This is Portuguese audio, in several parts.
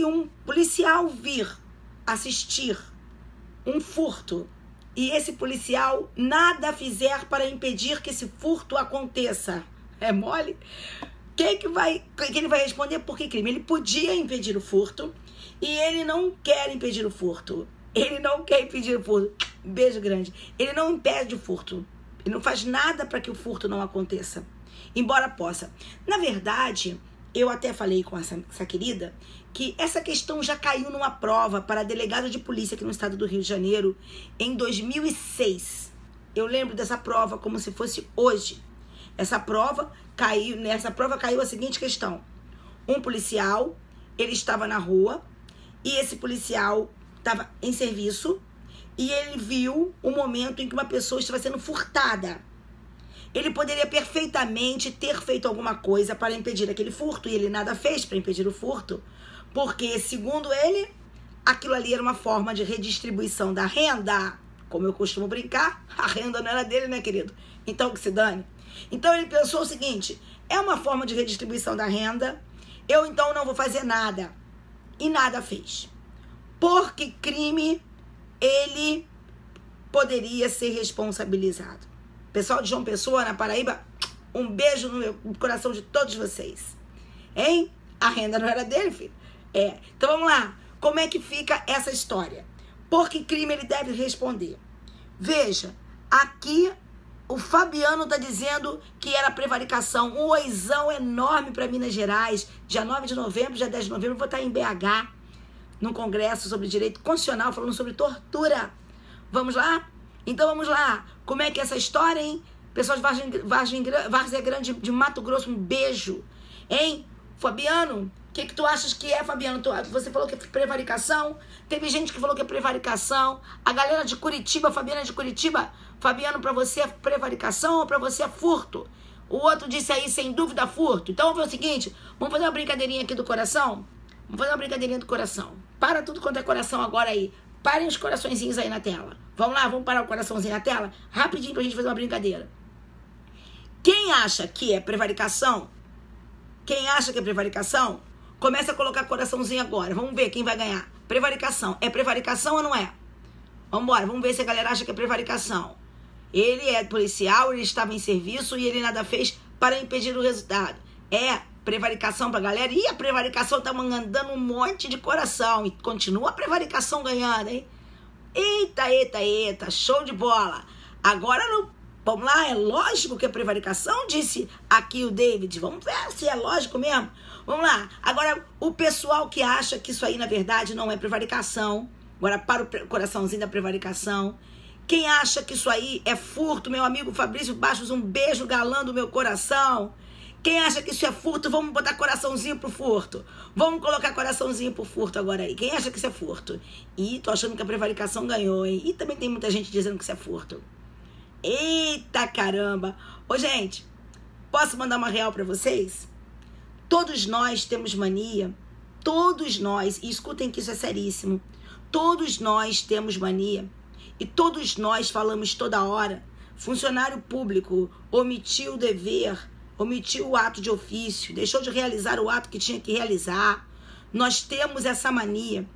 que um policial vir assistir um furto e esse policial nada fizer para impedir que esse furto aconteça, é mole? Que ele vai responder por que crime? Ele podia impedir o furto e ele não quer impedir o furto. Ele não quer impedir o furto. Beijo grande. Ele não impede o furto. Ele não faz nada para que o furto não aconteça. Embora possa. Na verdade, eu até falei com essa querida que essa questão já caiu numa prova para delegado de polícia aqui no estado do Rio de Janeiro em 2006. Eu lembro dessa prova como se fosse hoje. Nessa prova caiu a seguinte questão. Um policial, ele estava na rua e esse policial estava em serviço e ele viu o momento em que uma pessoa estava sendo furtada. Ele poderia perfeitamente ter feito alguma coisa para impedir aquele furto e ele nada fez para impedir o furto, porque, segundo ele, aquilo ali era uma forma de redistribuição da renda. Como eu costumo brincar, a renda não era dele, né, querido? Então, que se dane. Então, ele pensou o seguinte, é uma forma de redistribuição da renda, eu então não vou fazer nada. E nada fez. Por que crime ele poderia ser responsabilizado? Pessoal de João Pessoa, na Paraíba, um beijo no coração de todos vocês. Hein? A renda não era dele, filho? Então vamos lá. Como é que fica essa história? Por que crime ele deve responder? Veja, aqui o Fabiano está dizendo que era prevaricação. Um oizão enorme para Minas Gerais. Dia 9 de novembro, dia 10 de novembro, eu vou estar em BH, num congresso sobre direito constitucional, falando sobre tortura. Vamos lá? Então vamos lá. Como é que é essa história, hein? Pessoal de Várzea Grande de Mato Grosso, um beijo. Hein? Fabiano, o que tu achas que é, Fabiano? Você falou que é prevaricação? Teve gente que falou que é prevaricação. A galera de Curitiba, Fabiana de Curitiba, Fabiano, pra você é prevaricação ou pra você é furto? O outro disse aí, sem dúvida, furto. Então vamos fazer o seguinte, vamos fazer uma brincadeirinha aqui do coração? Vamos fazer uma brincadeirinha do coração. Para tudo quanto é coração agora aí. Parem os coraçõezinhos aí na tela. Vamos lá, vamos parar o coraçãozinho na tela? Rapidinho pra gente fazer uma brincadeira. Quem acha que é prevaricação? Quem acha que é prevaricação? Começa a colocar coraçãozinho agora. Vamos ver quem vai ganhar. Prevaricação. É prevaricação ou não é? Vambora, vamos ver se a galera acha que é prevaricação. Ele é policial, ele estava em serviço e ele nada fez para impedir o resultado. É prevaricação pra galera. E a prevaricação tá mandando um monte de coração. E continua a prevaricação ganhando, hein? Eita. Show de bola. Agora não. Vamos lá, é lógico que é prevaricação, disse aqui o David. Vamos ver se é lógico mesmo. Vamos lá. Agora, o pessoal que acha que isso aí, na verdade, não é prevaricação. Agora, para o coraçãozinho da prevaricação. Quem acha que isso aí é furto, meu amigo Fabrício Bastos, um beijo galã do meu coração. Quem acha que isso é furto, vamos botar coraçãozinho pro furto. Vamos colocar coraçãozinho pro furto agora aí. Quem acha que isso é furto? Ih, tô achando que a prevaricação ganhou, hein? E também tem muita gente dizendo que isso é furto. Eita caramba! Ô, gente, posso mandar uma real pra vocês? Todos nós temos mania, todos nós, e escutem que isso é seríssimo, todos nós temos mania e todos nós falamos toda hora, funcionário público omitiu o dever, omitiu o ato de ofício, deixou de realizar o ato que tinha que realizar. Nós temos essa mania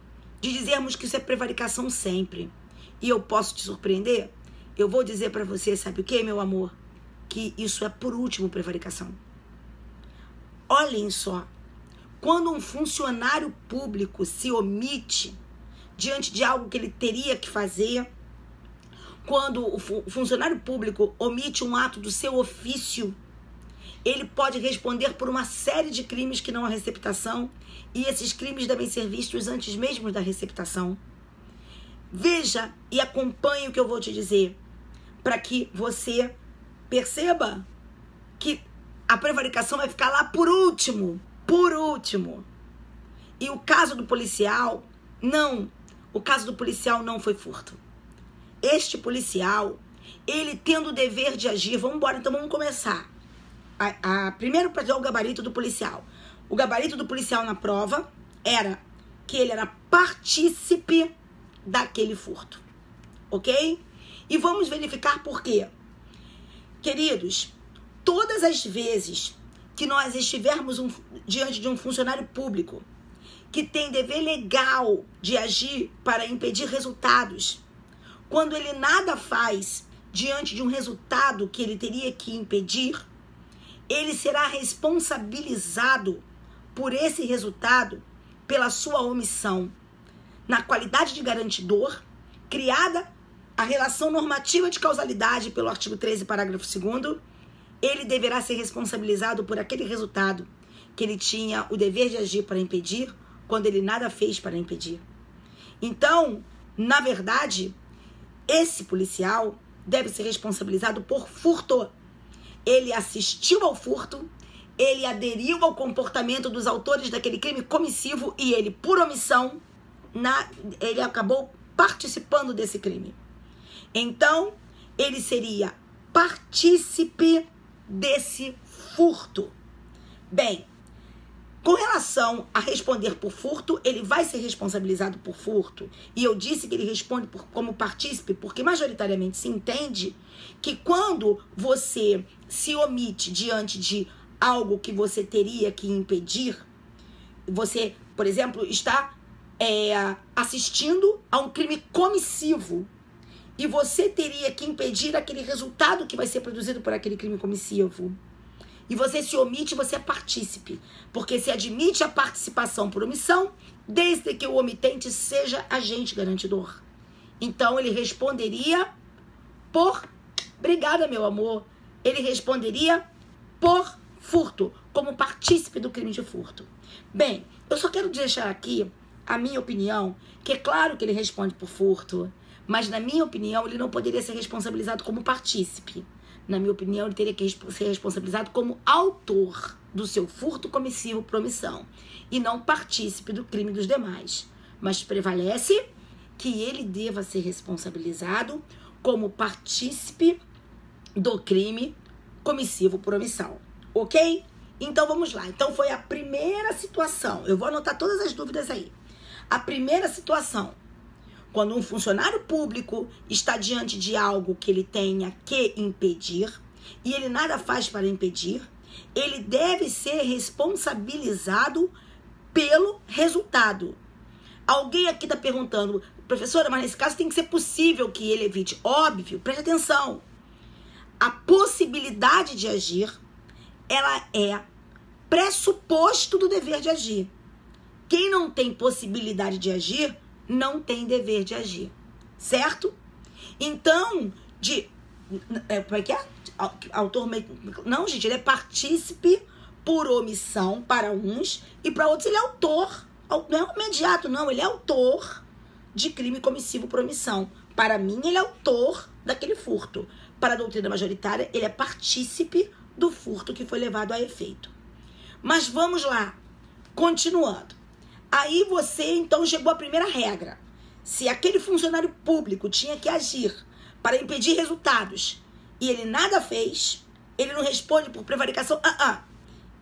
de dizermos que isso é prevaricação sempre. E eu posso te surpreender? Eu vou dizer pra você, sabe o que, meu amor? Que isso é, por último, prevaricação. Olhem só. Quando um funcionário público se omite diante de algo que ele teria que fazer, quando o funcionário público omite um ato do seu ofício, ele pode responder por uma série de crimes que não há receptação, e esses crimes devem ser vistos antes mesmo da receptação. Veja e acompanhe o que eu vou te dizer, para que você perceba que a prevaricação vai ficar lá por último. E o caso do policial, não. O caso do policial não foi furto. Este policial, ele tendo o dever de agir, vamos embora, então vamos começar. Primeiro, para dar o gabarito do policial. O gabarito do policial na prova era que ele era partícipe daquele furto. Ok? E vamos verificar por quê. Queridos, todas as vezes que nós estivermos diante de um funcionário público que tem dever legal de agir para impedir resultados, quando ele nada faz diante de um resultado que ele teria que impedir, ele será responsabilizado por esse resultado pela sua omissão. Na qualidade de garantidor, criada a relação normativa de causalidade pelo artigo 13, parágrafo 2º, ele deverá ser responsabilizado por aquele resultado que ele tinha o dever de agir para impedir, quando ele nada fez para impedir. Então, na verdade, esse policial deve ser responsabilizado por furto. Ele assistiu ao furto, ele aderiu ao comportamento dos autores daquele crime comissivo e ele, por omissão, ele acabou participando desse crime. Então, ele seria partícipe desse furto. Bem, com relação a responder por furto, ele vai ser responsabilizado por furto. E eu disse que ele responde como partícipe, porque majoritariamente se entende que quando você se omite diante de algo que você teria que impedir, você, por exemplo, está assistindo a um crime comissivo e você teria que impedir aquele resultado que vai ser produzido por aquele crime comissivo. E você se omite, você é partícipe, porque se admite a participação por omissão, desde que o omitente seja agente garantidor. Então, ele responderia por... Obrigada, meu amor. Ele responderia por furto, como partícipe do crime de furto. Bem, eu só quero deixar aqui a minha opinião, que é claro que ele responde por furto, mas na minha opinião ele não poderia ser responsabilizado como partícipe. Na minha opinião, ele teria que ser responsabilizado como autor do seu furto comissivo por omissão e não partícipe do crime dos demais. Mas prevalece que ele deva ser responsabilizado como partícipe do crime comissivo por omissão. Ok? Então vamos lá. Então foi a primeira situação. Eu vou anotar todas as dúvidas aí. A primeira situação. Quando um funcionário público está diante de algo que ele tenha que impedir e ele nada faz para impedir, ele deve ser responsabilizado pelo resultado. Alguém aqui está perguntando, professora, mas nesse caso tem que ser possível que ele evite. Óbvio, preste atenção. A possibilidade de agir, ela é pressuposto do dever de agir. Quem não tem possibilidade de agir, não tem dever de agir, certo? Então, como é que é? Autor, não, gente, ele é partícipe por omissão para uns e para outros ele é autor. Não é imediato, não, ele é autor de crime comissivo por omissão. Para mim, ele é autor daquele furto. Para a doutrina majoritária, ele é partícipe do furto que foi levado a efeito. Mas vamos lá, continuando. Aí você, então, chegou à primeira regra. Se aquele funcionário público tinha que agir para impedir resultados e ele nada fez, ele não responde por prevaricação.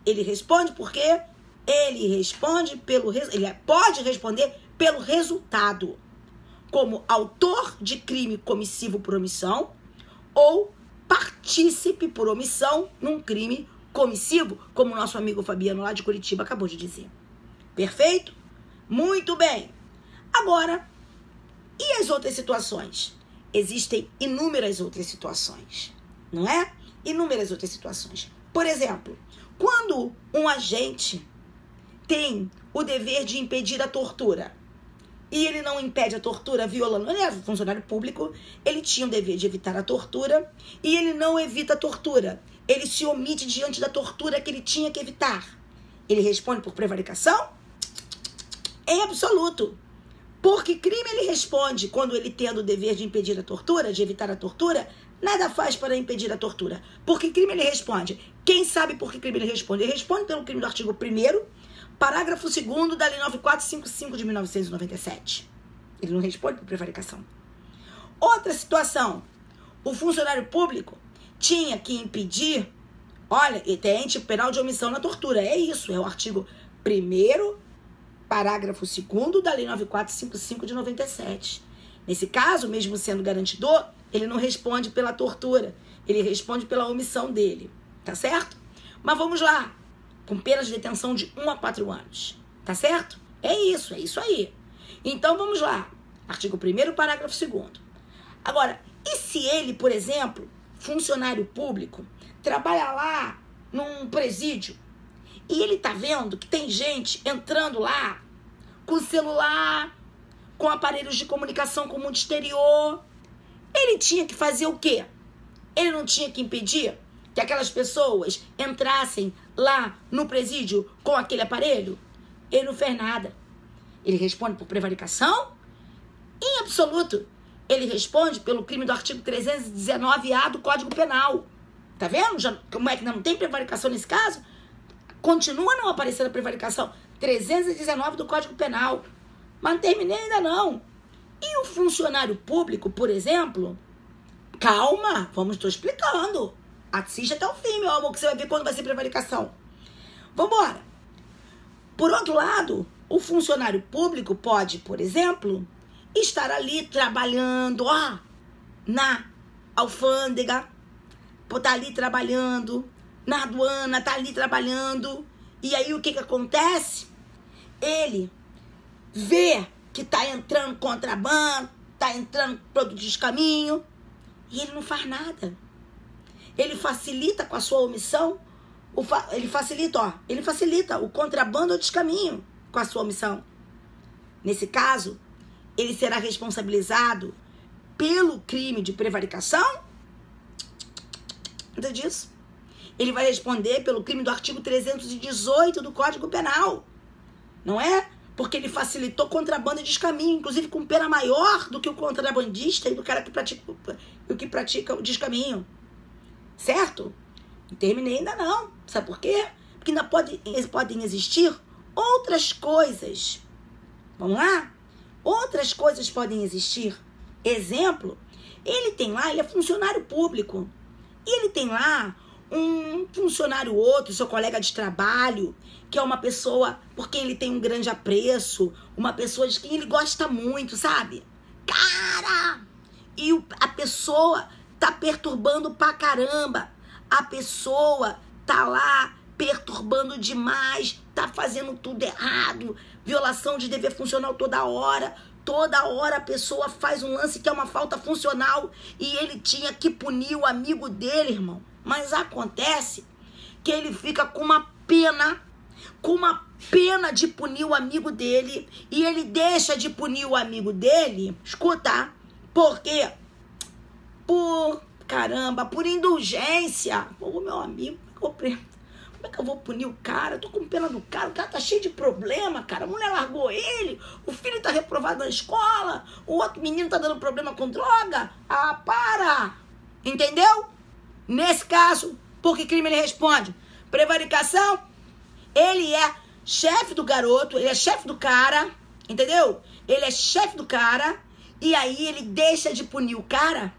Ele responde porque ele responde ele pode responder pelo resultado, como autor de crime comissivo por omissão ou partícipe por omissão num crime comissivo, como o nosso amigo Fabiano lá de Curitiba acabou de dizer. Perfeito? Muito bem. Agora, e as outras situações? Existem inúmeras outras situações, não é? Inúmeras outras situações. Por exemplo, quando um agente tem o dever de impedir a tortura e ele não impede a tortura violando, ele é funcionário público, ele tinha o dever de evitar a tortura e ele não evita a tortura. Ele se omite diante da tortura que ele tinha que evitar. Ele responde por prevaricação? Em absoluto. Por que crime ele responde quando ele tendo o dever de impedir a tortura, de evitar a tortura, nada faz para impedir a tortura? Por que crime ele responde? Quem sabe por que crime ele responde? Ele responde pelo crime do artigo 1º, parágrafo 2º da Lei 9455 de 1997. Ele não responde por prevaricação. Outra situação. O funcionário público tinha que impedir, olha, tem tipo penal de omissão na tortura. É isso, é o artigo 1º, parágrafo 2º da Lei 9455 de 97. Nesse caso, mesmo sendo garantidor, ele não responde pela tortura. Ele responde pela omissão dele. Tá certo? Mas vamos lá. Com pena de detenção de 1 a 4 anos. Tá certo? É isso aí. Então, vamos lá. Artigo 1º, parágrafo 2º. Agora, e se ele, por exemplo, funcionário público, trabalha lá num presídio e ele tá vendo que tem gente entrando lá com celular, com aparelhos de comunicação com o mundo exterior, ele tinha que fazer o quê? Ele não tinha que impedir que aquelas pessoas entrassem lá no presídio com aquele aparelho? Ele não fez nada. Ele responde por prevaricação? Em absoluto. Ele responde pelo crime do artigo 319-A do Código Penal. Tá vendo? Como é que não tem prevaricação nesse caso? Continua não aparecendo a prevaricação. 319 do Código Penal. Mas não terminei ainda não. E o funcionário público, por exemplo... Calma, estou explicando. Assiste até o fim, meu amor, que você vai ver quando vai ser prevaricação. Vambora. Por outro lado, o funcionário público pode, por exemplo, estar ali trabalhando, na alfândega, tá ali trabalhando, na aduana, tá ali trabalhando. E aí o que acontece? Ele vê que tá entrando contrabando, tá entrando produto de descaminho, e ele não faz nada. Ele facilita com a sua omissão, ele facilita o contrabando ou descaminho com a sua omissão. Nesse caso, ele será responsabilizado pelo crime de prevaricação? Nada disso. Ele vai responder pelo crime do artigo 318 do Código Penal. Não é? Porque ele facilitou contrabando e descaminho, inclusive com pena maior do que o contrabandista e do cara que pratica o descaminho. Certo? Não terminei ainda não. Sabe por quê? Porque ainda podem existir outras coisas. Vamos lá? Outras coisas podem existir. Exemplo, ele é funcionário público. E ele tem lá um funcionário outro, seu colega de trabalho, que é uma pessoa por quem ele tem um grande apreço, uma pessoa de quem ele gosta muito, sabe? Cara! E a pessoa tá perturbando pra caramba. A pessoa tá lá perturbando demais, tá fazendo tudo errado, violação de dever funcional toda hora. Toda hora a pessoa faz um lance que é uma falta funcional e ele tinha que punir o amigo dele, irmão. Mas acontece que ele fica com uma pena de punir o amigo dele e ele deixa de punir o amigo dele, escuta, por quê? Por indulgência. Pô, meu amigo, como é que eu vou punir o cara? Eu tô com pena do cara, o cara tá cheio de problema, cara. A mulher largou ele, o filho tá reprovado na escola, o outro menino tá dando problema com droga. Ah, para! Entendeu? Nesse caso, por que crime ele responde? Prevaricação, ele é chefe do garoto, ele é chefe do cara, entendeu? Ele é chefe do cara, e aí ele deixa de punir o cara,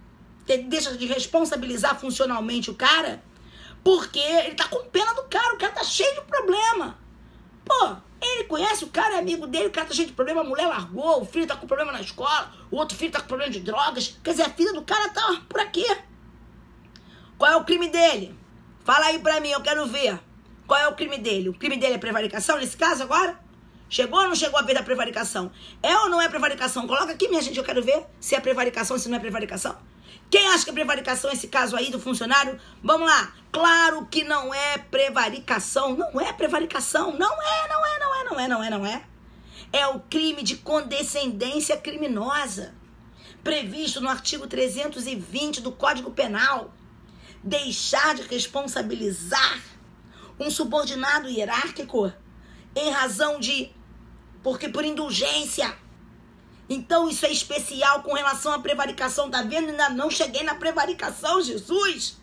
ele deixa de responsabilizar funcionalmente o cara, porque ele tá com pena do cara, o cara tá cheio de problema. Pô, ele conhece o cara, é amigo dele, o cara tá cheio de problema, a mulher largou, o filho tá com problema na escola, o outro filho tá com problema de drogas, quer dizer, a filha do cara tá por aqui. Qual é o crime dele? Fala aí pra mim, eu quero ver. Qual é o crime dele? O crime dele é prevaricação nesse caso agora? Chegou ou não chegou a vez da prevaricação? É ou não é prevaricação? Coloca aqui, minha gente, eu quero ver se é prevaricação, se não é prevaricação. Quem acha que é prevaricação esse caso aí do funcionário? Vamos lá. Claro que não é prevaricação. Não é prevaricação. Não é. É o crime de condescendência criminosa, previsto no artigo 320 do Código Penal. Deixar de responsabilizar um subordinado hierárquico em razão porque por indulgência. Então isso é especial com relação à prevaricação, tá vendo? Ainda não cheguei na prevaricação, Jesus.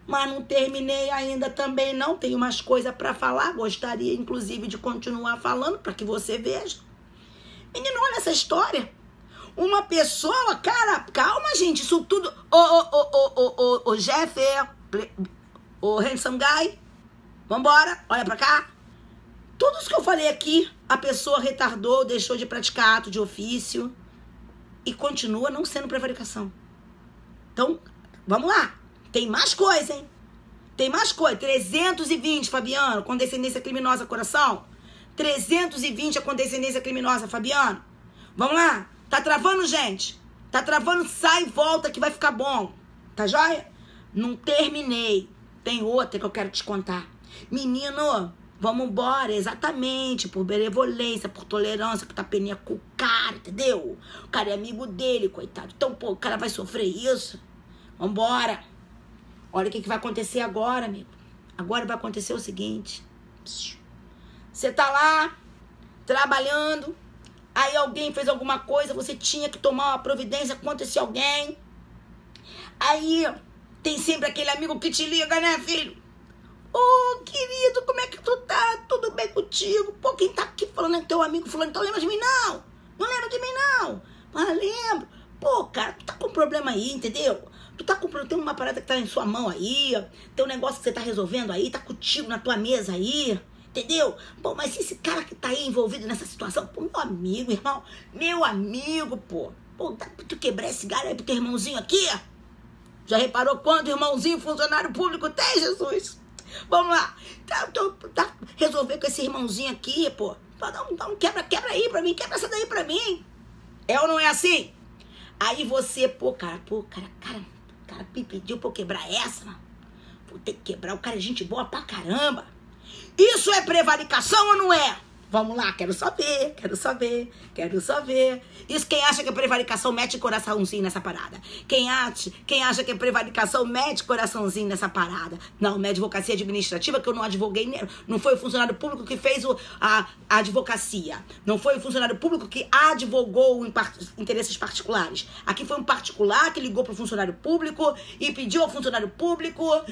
Mas não terminei ainda também não, tenho mais coisa para falar, gostaria inclusive de continuar falando para que você veja. Menino, olha essa história. Uma pessoa, cara, calma, gente, isso tudo... Ô, Jeff, ô, handsome guy, vambora, olha pra cá. Tudo isso que eu falei aqui, a pessoa retardou, deixou de praticar ato de ofício e continua não sendo prevaricação. Então, vamos lá. Tem mais coisa, hein? Tem mais coisa. 320, Fabiano, condescendência criminosa, coração. 320 é com descendência criminosa, Fabiano. Vamos lá? Tá travando, gente? Tá travando, sai e volta que vai ficar bom. Tá joia? Não terminei. Tem outra que eu quero te contar. Menino, vamos embora, exatamente, por benevolência, por tolerância, por tapeninha com o cara, entendeu? O cara é amigo dele, coitado. Então, pô, o cara vai sofrer isso. Vambora. Olha o que vai acontecer agora, amigo. Agora vai acontecer o seguinte. Você tá lá, trabalhando, aí alguém fez alguma coisa, você tinha que tomar uma providência contra esse alguém. Aí tem sempre aquele amigo que te liga, né, filho? Ô, querido, como é que tu tá? Tudo bem contigo? Pô, quem tá aqui falando é teu amigo fulano, então lembra de mim, não? Não lembra de mim, não? Mas lembro. Pô, cara, tu tá com um problema aí, entendeu? Tu tá comprando, tem uma parada que tá em sua mão aí, tem um negócio que você tá resolvendo aí, tá contigo na tua mesa aí, entendeu? Pô, mas esse cara que tá aí envolvido nessa situação, pô, meu amigo, irmão, meu amigo, pô, dá pra tu quebrar esse galho aí pro teu irmãozinho aqui? Já reparou quanto irmãozinho funcionário público tem, Jesus? Vamos lá, tá resolver com esse irmãozinho aqui, pô, dá um quebra aí pra mim, quebra essa daí pra mim. É ou não é assim? Aí você, cara, me pediu pra eu quebrar essa, mano. Vou ter que quebrar, o cara é gente boa pra caramba. Isso é prevaricação ou não é? Vamos lá, quero saber. Isso, quem acha que é prevaricação, mete coraçãozinho nessa parada. Quem acha que é prevaricação, mete coraçãozinho nessa parada. Não, minha advocacia administrativa, que eu não advoguei, não foi o funcionário público que fez a advocacia. Não foi o funcionário público que advogou interesses particulares. Aqui foi um particular que ligou pro funcionário público e pediu ao funcionário público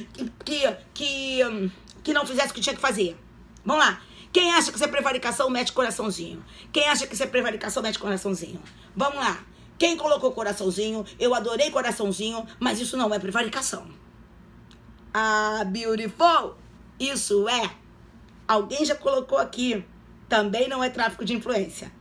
que não fizesse o que tinha que fazer. Vamos lá. Quem acha que isso é prevaricação, mete coraçãozinho. Quem acha que isso é prevaricação, mete coraçãozinho. Vamos lá. Quem colocou coraçãozinho, eu adorei coraçãozinho, mas isso não é prevaricação. Ah, beautiful. Isso é. Alguém já colocou aqui. Também não é tráfico de influência.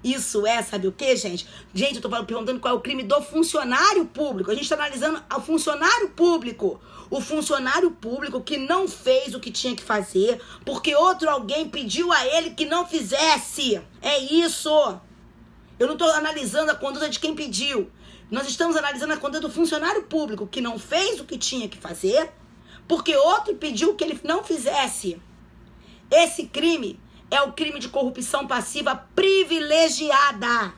Isso é, sabe o que, gente? Gente, eu tô perguntando qual é o crime do funcionário público. A gente tá analisando o funcionário público. O funcionário público que não fez o que tinha que fazer porque alguém pediu a ele que não fizesse. É isso. Eu não tô analisando a conduta de quem pediu. Nós estamos analisando a conduta do funcionário público que não fez o que tinha que fazer porque outro pediu que ele não fizesse. Esse crime é o crime de corrupção passiva privilegiada.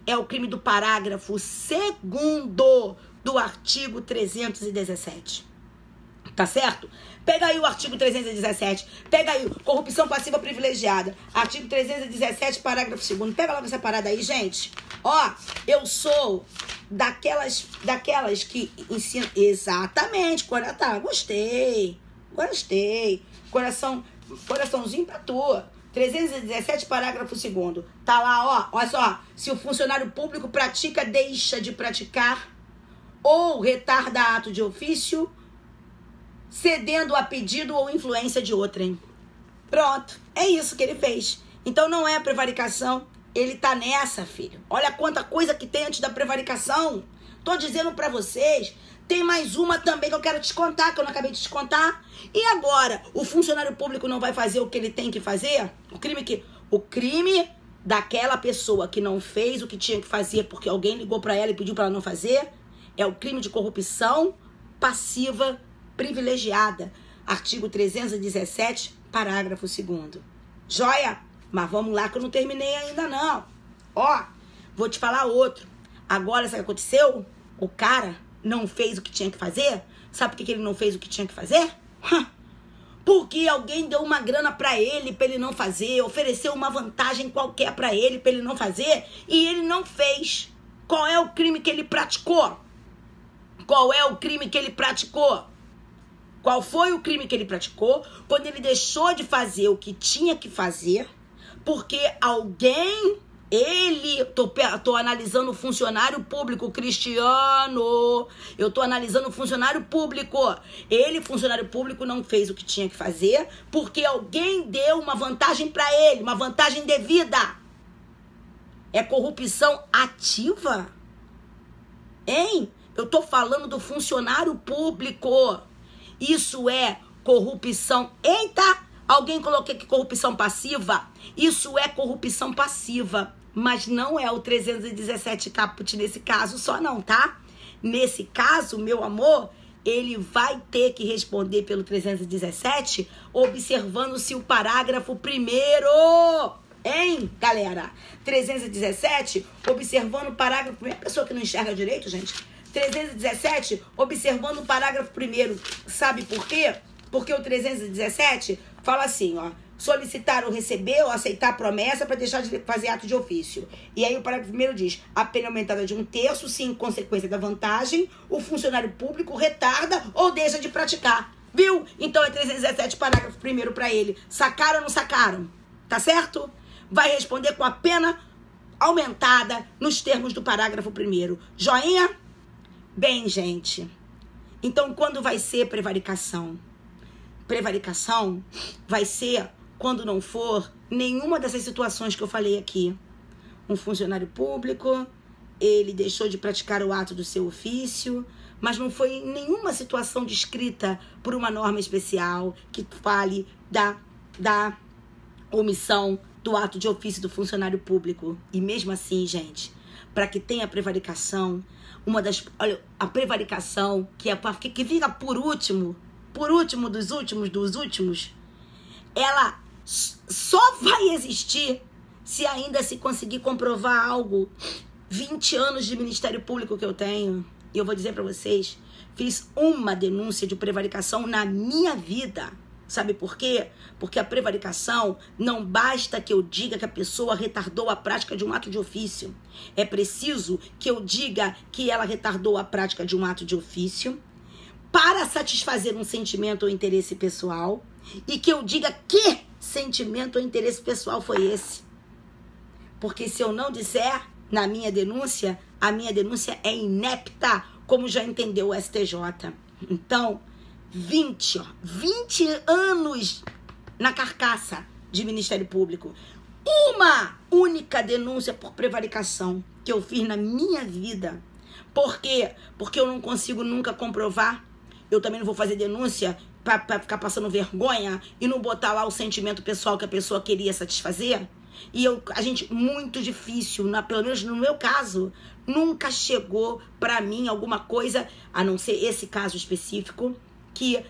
É o crime do parágrafo 2º do artigo 317. Tá certo? Pega aí o artigo 317. Pega aí, corrupção passiva privilegiada. Artigo 317, parágrafo 2º. Pega logo essa parada aí, gente. Ó, eu sou daquelas que ensinam... Exatamente. Tá, gostei. Coraçãozinho pra tu. 317, parágrafo 2º. Tá lá, ó. Olha só. Se o funcionário público pratica, deixa de praticar ou retarda ato de ofício, cedendo a pedido ou influência de outrem. Pronto. É isso que ele fez. Então não é prevaricação. Ele tá nessa, filho. Olha quanta coisa que tem antes da prevaricação. Tô dizendo pra vocês. Tem mais uma também que eu quero te contar, que eu não acabei de te contar. E agora, o funcionário público não vai fazer o que ele tem que fazer? O crime daquela pessoa que não fez o que tinha que fazer porque alguém ligou pra ela e pediu pra ela não fazer, é o crime de corrupção passiva privilegiada. Artigo 317, parágrafo 2º. Joia? Mas vamos lá que eu não terminei ainda não. Ó, vou te falar outro. Agora, sabe o que aconteceu? O cara não fez o que tinha que fazer. Sabe por que ele não fez o que tinha que fazer? Porque alguém deu uma grana pra ele não fazer, ofereceu uma vantagem qualquer pra ele não fazer, e ele não fez. Qual é o crime que ele praticou? Qual é o crime que ele praticou? Qual foi o crime que ele praticou quando ele deixou de fazer o que tinha que fazer porque alguém... tô analisando o funcionário público, Cristiano. Eu tô analisando o funcionário público. Funcionário público, não fez o que tinha que fazer porque alguém deu uma vantagem pra ele, uma vantagem devida. É corrupção ativa? Hein? Eu tô falando do funcionário público. Isso é corrupção. Eita! Alguém colocou aqui corrupção passiva? Isso é corrupção passiva, mas não é o 317 caput nesse caso só não, tá? Nesse caso, meu amor, ele vai ter que responder pelo 317, observando-se o parágrafo 1º. Hein, galera? 317, observando o parágrafo 1º. Pessoa que não enxerga direito, gente. 317, observando o parágrafo 1º. Sabe por quê? Porque o 317 fala assim, ó. Solicitar ou receber ou aceitar promessa para deixar de fazer ato de ofício. E aí o parágrafo 1º diz: a pena aumentada de 1/3, se em consequência da vantagem, o funcionário público retarda ou deixa de praticar. Viu? Então é 317, parágrafo 1º para ele. Sacaram ou não sacaram? Tá certo? Vai responder com a pena aumentada nos termos do parágrafo 1º. Joinha? Bem, gente. Então, quando vai ser prevaricação? Prevaricação vai ser quando não for nenhuma dessas situações que eu falei aqui. Um funcionário público, ele deixou de praticar o ato do seu ofício, mas não foi nenhuma situação descrita por uma norma especial que fale da omissão do ato de ofício do funcionário público. E mesmo assim, gente, para que tenha prevaricação, olha, a prevaricação, que fica por último dos últimos, ela só vai existir se ainda se conseguir comprovar algo. 20 anos de Ministério Público que eu tenho, e eu vou dizer para vocês, fiz uma denúncia de prevaricação na minha vida. Sabe por quê? Porque a prevaricação não basta que eu diga que a pessoa retardou a prática de um ato de ofício. É preciso que eu diga que ela retardou a prática de um ato de ofício para satisfazer um sentimento ou interesse pessoal e que eu diga que sentimento ou interesse pessoal foi esse. Porque se eu não disser na minha denúncia, a minha denúncia é inepta, como já entendeu o STJ. Então, 20 anos na carcaça de Ministério Público. Uma única denúncia por prevaricação que eu fiz na minha vida. Por quê? Porque eu não consigo nunca comprovar. Eu também não vou fazer denúncia para ficar passando vergonha e não botar lá o sentimento pessoal que a pessoa queria satisfazer. E a gente, muito difícil, pelo menos no meu caso, nunca chegou para mim alguma coisa, a não ser esse caso específico, que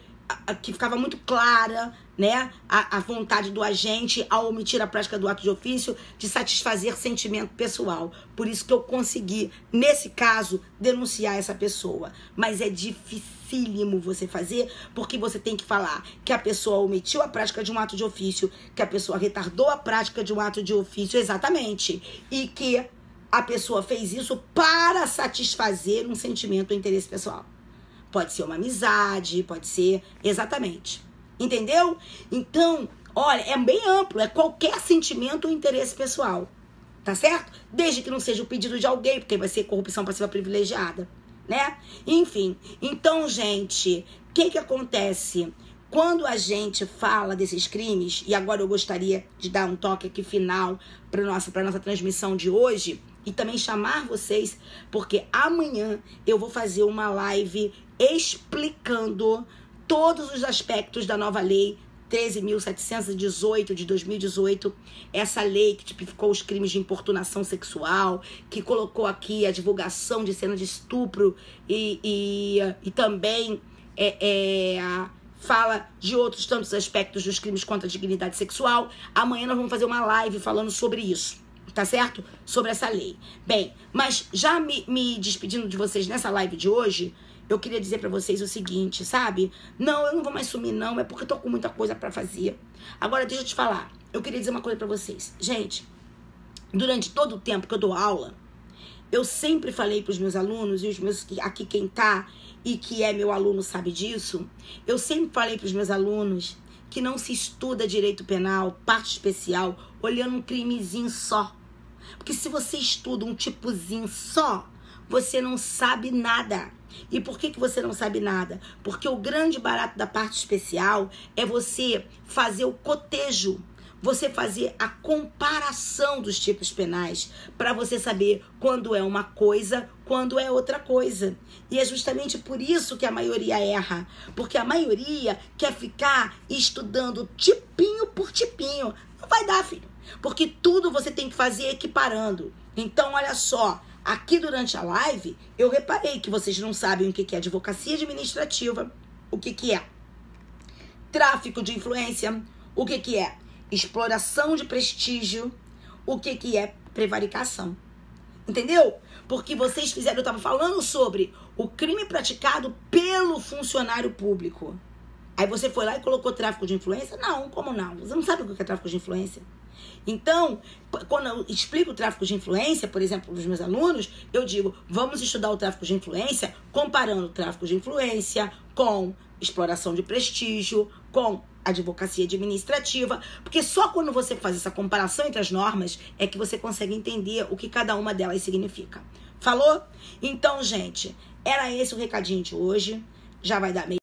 ficava muito clara, né, a vontade do agente ao omitir a prática do ato de ofício de satisfazer sentimento pessoal. Por isso que eu consegui, nesse caso, denunciar essa pessoa. Mas é dificílimo você fazer, porque você tem que falar que a pessoa omitiu a prática de um ato de ofício, que a pessoa retardou a prática de um ato de ofício, exatamente, e que a pessoa fez isso para satisfazer um sentimento ou interesse pessoal. Pode ser uma amizade, pode ser... Exatamente. Entendeu? Então, olha, é bem amplo. É qualquer sentimento ou interesse pessoal. Tá certo? Desde que não seja o pedido de alguém, porque vai ser corrupção passiva privilegiada, né? Enfim. Então, gente, o que acontece? Quando a gente fala desses crimes, e agora eu gostaria de dar um toque aqui final para nossa transmissão de hoje, e também chamar vocês, porque amanhã eu vou fazer uma live explicando todos os aspectos da nova lei 13.718 de 2018, essa lei que tipificou os crimes de importunação sexual, que colocou aqui a divulgação de cena de estupro e também fala de outros tantos aspectos dos crimes contra a dignidade sexual. Amanhã nós vamos fazer uma live falando sobre isso. Tá certo? Sobre essa lei. Bem, mas já me despedindo de vocês nessa live de hoje, eu queria dizer pra vocês o seguinte, sabe? Não, eu não vou mais sumir não, é porque eu tô com muita coisa pra fazer. Agora, deixa eu te falar. Eu queria dizer uma coisa pra vocês. Gente, durante todo o tempo que eu dou aula, eu sempre falei pros meus alunos, e os meus aqui quem tá e que é meu aluno sabe disso, eu sempre falei pros meus alunos que não se estuda direito penal, parte especial, olhando um crimezinho só. Porque se você estuda um tipozinho só, você não sabe nada. E por que você não sabe nada? Porque o grande barato da parte especial é você fazer o cotejo. você fazer a comparação dos tipos penais para você saber quando é uma coisa, quando é outra coisa. E é justamente por isso que a maioria erra, porque a maioria quer ficar estudando tipinho por tipinho. Não vai dar, filho, porque tudo você tem que fazer equiparando. Então, olha só, aqui durante a live, eu reparei que vocês não sabem o que é advocacia administrativa, o que é tráfico de influência, o que é exploração de prestígio, o que é prevaricação. Entendeu? Porque vocês fizeram, eu estava falando sobre o crime praticado pelo funcionário público. Aí você foi lá e colocou tráfico de influência? Não, como não? Você não sabe o que é tráfico de influência? Então, quando eu explico o tráfico de influência, por exemplo, para os meus alunos, eu digo, vamos estudar o tráfico de influência comparando o tráfico de influência com exploração de prestígio, com advocacia administrativa, porque só quando você faz essa comparação entre as normas é que você consegue entender o que cada uma delas significa. Falou? Então, gente, era esse o recadinho de hoje. Já vai dar meio